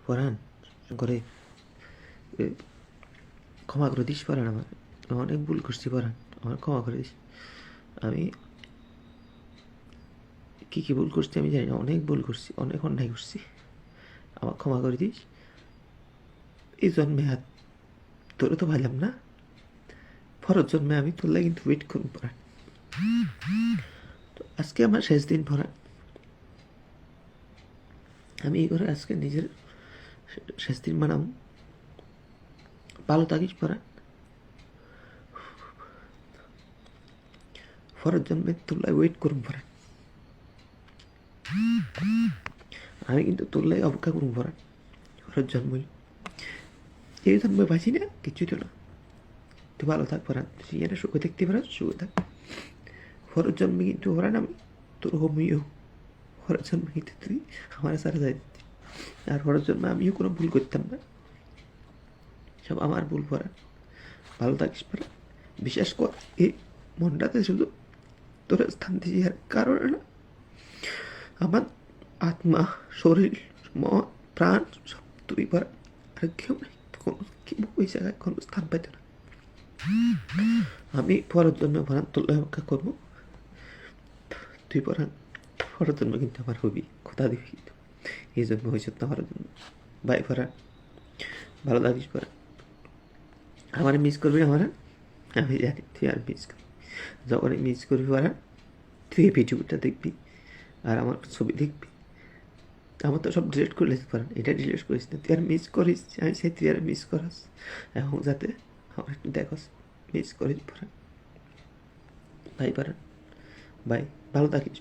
পরাণ করে ক্ষমা করে দিস পরাণ, আমার অনেক ভুল করছি পরাণ, আমার ক্ষমা করে দিস। আমি কী কী ভুল করছি আমি জানি না, অনেক ভুল করছি, অনেক অন্যায় করছি, আমার ক্ষমা করে দিস। এই জন্মে হাত তোরে তো ভাইলাম না, পরের জন্মে আমি তোর লাগে কিন্তু ওয়েট করুন পরাণ। তো আজকে আমার শেষ দিন পরাণ, আমি এই করে আজকে নিজের শেষ দিন মানাম। ভালো থাকিস পরাণ, পরের জন্মে তোর লাগে ওয়েট করুন পরাণ। আমি কিন্তু তোর লাগে অপেক্ষা করুন পরাণ, পরের জন্মই। এই জন্মে বাঁচি না কিছুই তো না। তুই ভালো থাক পরাণ, তুই এটা সুখে থাকতে পারস, সুখে থাক। পরের জন্মে কিন্তু পরাণ আমি তোর হোমিও, পরের জন্মে কিন্তু তুই আমার সারা যাই দিতি। আর পরের জন্মে আমিও কোনো ভুল করতাম না, সব আমার ভুল পরাণ। ভালো থাকিস পরাণ, বিশেষ কর এই মনটাতে শুধু তোর স্থান দিয়েছি আর কারণে না, আমার আত্মা, শরীর, মন, প্রাণ সব তুই পরাণ, আর কেউ নেই। কোনো কেউ ওই জায়গায় কোনো স্থান পাইত না। আমি পরের জন্য পরাণ তোর অপেক্ষা করবো, তুই পরাণ পরের জন্য কিন্তু আমার হবি, কথা দিবি কিন্তু। এই জন্য হয়েছে না পরের জন্য। বাই পরাণ, ভালো থাকিস পরাণ। আমার মিস করবি আমার, আমি জানি তুই আর মিস করবি। যখন মিস করবি পরাণ, তুই এই ভিডিওটা দেখবি আর আমার ছবি দেখবি। আমার তো সব ডিলিট করে লিখতে পারেন, এটা ডিলিট করিস না, তুই আর মিস করিস, আমি সেই তুই আর মিস করাস, এবং যাতে আমার একটু দেখস, মিস করিস পরাণ। বাই পরাণ, বাই, ভালো থাকিস।